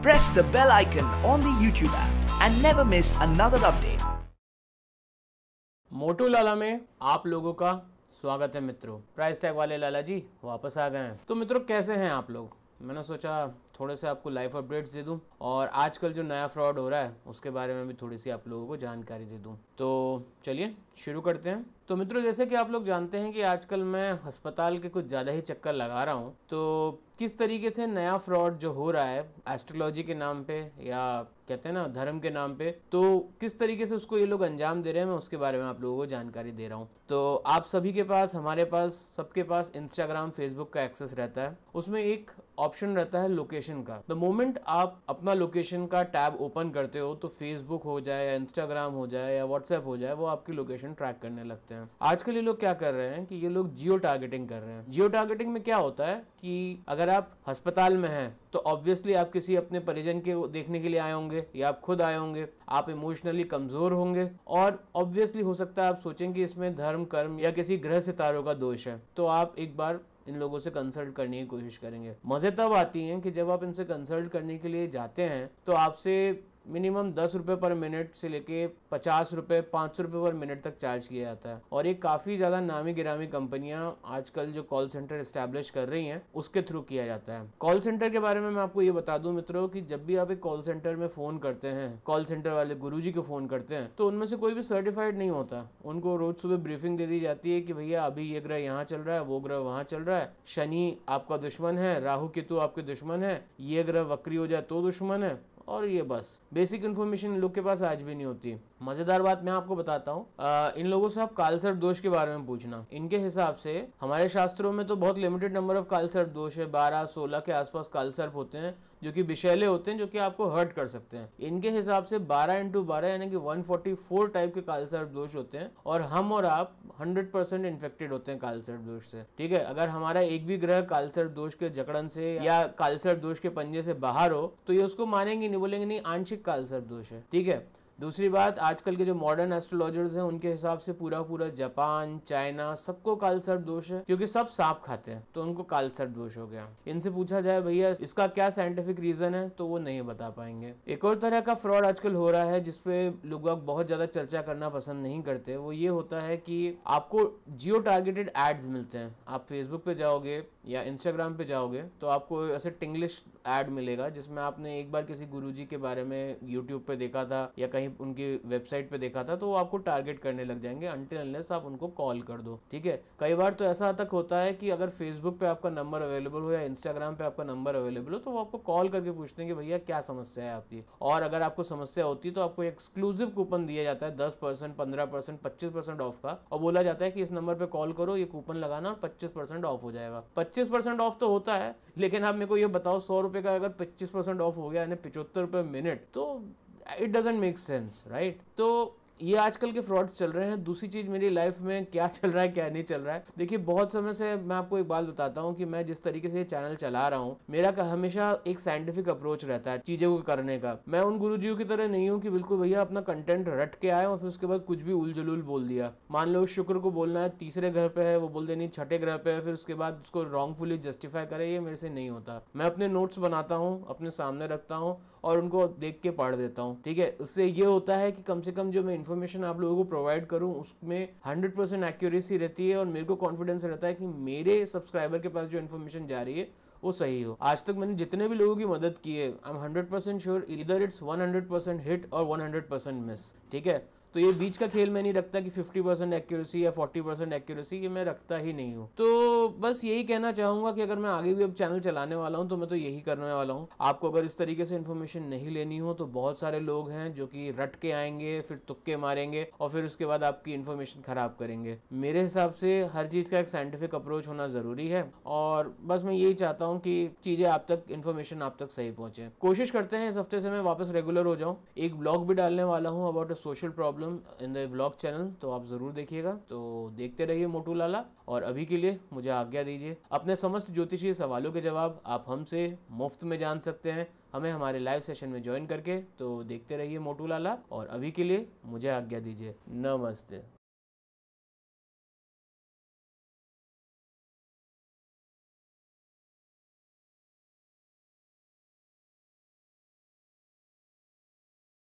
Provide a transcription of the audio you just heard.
Press the bell icon on the YouTube app and never miss another update. मोटू लाला में आप लोगों का स्वागत है मित्रों। प्राइस टैग वाले लाला जी वापस आ गए हैं। तो मित्रों कैसे हैं आप लोग? मैंने सोचा थोड़े से आपको लाइव अपडेट्स दे दूं और आजकल जो नया फ्रॉड हो रहा है उसके बारे में भी थोड़ी सी आप लोगों को जानकारी दे दूं। तो चलिए शुरू करते हैं। तो मित्रों जैसे कि आप लोग जानते हैं कि आजकल मैं अस्पताल के कुछ ज़्यादा ही चक्कर लगा रहा हूं। तो किस तरीके से नया फ्रॉड जो हो रहा है एस्ट्रोलॉजी के नाम पे या कहते हैं ना धर्म के नाम पे, तो किस तरीके से उसको ये लोग अंजाम दे रहे हैं मैं उसके बारे में आप लोगों को जानकारी दे रहा हूँ। तो आप सभी के पास, हमारे पास, सबके पास इंस्टाग्राम, फेसबुक का एक्सेस रहता है। उसमें एक ऑप्शन रहता है लोकेशन का। द मोमेंट आप अपना लोकेशन का टैब ओपन करते हो तो फेसबुक हो जाए या इंस्टाग्राम हो जाए या व्हाट्सएप हो जाए, वो आपकी लोकेशन ट्रैक करने लगते हैं। आजकल ये लोग क्या कर रहे हैं कि ये लोग जियो टारगेटिंग कर रहे हैं। जियो टारगेटिंग में क्या होता है कि अगर आप अस्पताल में हैं तो ऑब्वियसली आप किसी अपने परिजन के देखने के लिए आए होंगे या आप खुद आए होंगे, आप इमोशनली कमजोर होंगे और ऑब्वियसली हो सकता है आप सोचेंगे इसमें धर्म, कर्म या किसी ग्रह सितारों का दोष है, तो आप एक बार इन लोगों से कंसल्ट करने की कोशिश करेंगे। मजे तब आती हैं कि जब आप इनसे कंसल्ट करने के लिए जाते हैं तो आपसे मिनिमम 10 रुपये पर मिनट से लेके 50 रुपये, 500 रुपये पर मिनट तक चार्ज किया जाता है। और ये काफ़ी ज़्यादा नामी गिरामी कंपनियां आजकल जो कॉल सेंटर इस्टेब्लिश कर रही हैं उसके थ्रू किया जाता है। कॉल सेंटर के बारे में मैं आपको ये बता दूं मित्रों कि जब भी आप एक कॉल सेंटर में फ़ोन करते हैं, कॉल सेंटर वाले गुरुजी को फ़ोन करते हैं, तो उनमें से कोई भी सर्टिफाइड नहीं होता। उनको रोज़ सुबह ब्रीफिंग दे दी जाती है कि भैया अभी ये ग्रह यहाँ चल रहा है, वो ग्रह वहाँ चल रहा है, शनि आपका दुश्मन है, राहु केतु आपके दुश्मन है, ये ग्रह वक्री हो जाए तो दुश्मन है, और ये बस बेसिक इन्फॉर्मेशन इन लोग के पास आज भी नहीं होती। मजेदार बात मैं आपको बताता हूँ, इन लोगों से आप कालसर्प दोष के बारे में पूछना। इनके हिसाब से हमारे शास्त्रों में तो बहुत लिमिटेड नंबर ऑफ कालसर्प दोष है, 12-16 के आसपास कालसर्प होते हैं जो कि विषैले होते हैं, जो कि आपको हर्ट कर सकते हैं। इनके हिसाब से 12x12 यानी कि 144 टाइप के कालसर्प दोष होते हैं और हम और आप 100% इन्फेक्टेड होते हैं कालसर्प दोष से। ठीक है, अगर हमारा एक भी ग्रह कालसर्प दोष के जकड़न से या कालसर्प दोष के पंजे से बाहर हो तो ये उसको मानेंगे नहीं, बोलेंगे नहीं आंशिक कालसर्प दोष है। ठीक है, दूसरी बात, आजकल के जो मॉडर्न एस्ट्रोलॉजर्स हैं उनके हिसाब से पूरा जापान, चाइना सबको कालसर्प दोष है, क्योंकि सब सांप खाते हैं तो उनको कालसर्प दोष हो गया। इनसे पूछा जाए भैया इसका क्या साइंटिफिक रीजन है तो वो नहीं बता पाएंगे। एक और तरह का फ्रॉड आजकल हो रहा है जिसपे लोग बहुत ज्यादा चर्चा करना पसंद नहीं करते, वो ये होता है कि आपको जियो टारगेटेड एड्स मिलते हैं। आप फेसबुक पे जाओगे या इंस्टाग्राम पे जाओगे तो आपको ऐसे टिंग्लिश एड मिलेगा जिसमें आपने एक बार किसी गुरुजी के बारे में यूट्यूब पे देखा था या कहीं उनकी वेबसाइट पे देखा था, तो वो आपको टारगेट करने लग जाएंगे अनटिल अनलेस आप उनको कॉल कर दो। ठीक है, कई बार तो ऐसा तक होता है कि अगर फेसबुक पे आपका नंबर अवेलेबल हो या इंस्टाग्राम पे आपका नंबर अवेलेबल हो तो वो आपको कॉल करके पूछते हैं कि भैया क्या समस्या है आपकी, और अगर आपको समस्या होती है तो आपको एक्सक्लूसिव कूपन दिया जाता है 10%, 15%, 25% ऑफ का, और बोला जाता है कि इस नंबर पे कॉल करो, ये कूपन लगाना और 25% ऑफ हो जाएगा। 25% ऑफ तो होता है, लेकिन आप मेरे को ये बताओ 100 रुपये का अगर 25% ऑफ हो गया यानी 75 रुपये मिनट, तो it doesn't make sense, right? तो ये आजकल के फ्रॉड्स चल रहे हैं। दूसरी चीज, मेरी लाइफ में क्या चल रहा है क्या नहीं चल रहा है, देखिए बहुत समय से मैं आपको एक बात बताता हूँ कि मैं जिस तरीके से ये चैनल चला रहा हूँ, मेरा हमेशा एक साइंटिफिक अप्रोच रहता है चीजों को करने का। मैं उन गुरुजियों की तरह नहीं हूँ कि बिल्कुल भैया अपना कंटेंट रट के आए और फिर उसके बाद कुछ भी उलझुल बोल दिया। मान लो शुक्र को बोलना है तीसरे ग्रह पे है, वो बोल देनी छठे ग्रह पे है, फिर उसके बाद उसको रॉन्गफुली जस्टिफाई करे, ये मेरे से नहीं होता। मैं अपने नोट्स बनाता हूँ, अपने सामने रखता हूँ और उनको देख के पढ़ देता हूँ। ठीक है, उससे ये होता है कि कम से कम जो मैं इन्फॉर्मेशन आप लोगों को प्रोवाइड करूं उसमें 100% एक्यूरेसी रहती है और मेरे को कॉन्फिडेंस रहता है कि मेरे सब्सक्राइबर के पास जो इन्फॉर्मेशन जा रही है वो सही हो। आज तक मैंने जितने भी लोगों की मदद की है, आई एम 100% श्योर इधर इट्स 100% हिट और 100% मिस। ठीक है, तो ये बीच का खेल मैं नहीं रखता कि 50% एक्यूरेसी या 40% एक्यूरेसी, ये मैं रखता ही नहीं हूँ। तो बस यही कहना चाहूंगा कि अगर मैं आगे भी अब चैनल चलाने वाला हूँ तो मैं तो यही करने वाला हूँ। आपको अगर इस तरीके से इन्फॉर्मेशन नहीं लेनी हो तो बहुत सारे लोग हैं जो कि रट के आएंगे, फिर तुक्के मारेंगे और फिर उसके बाद आपकी इन्फॉर्मेशन खराब करेंगे। मेरे हिसाब से हर चीज का एक साइंटिफिक अप्रोच होना जरूरी है और बस मैं यही चाहता हूँ कि चीजें आप तक, इन्फॉर्मेशन आप तक सही पहुंचे। कोशिश करते हैं इस हफ्ते से मैं वापस रेगुलर हो जाऊँ। एक ब्लॉग भी डालने वाला हूँ about a social problem in the vlog channel, तो आप जरूर देखिएगा। तो देखते रहिए मोटू लाला, और अभी के लिए मुझे आज्ञा दीजिए। अपने समस्त ज्योतिषीय सवालों के जवाब आप हमसे मुफ्त में जान सकते हैं हमें हमारे लाइव सेशन में ज्वाइन करके। तो देखते रहिए मोटू लाला, और अभी के लिए मुझे आज्ञा दीजिए। नमस्ते।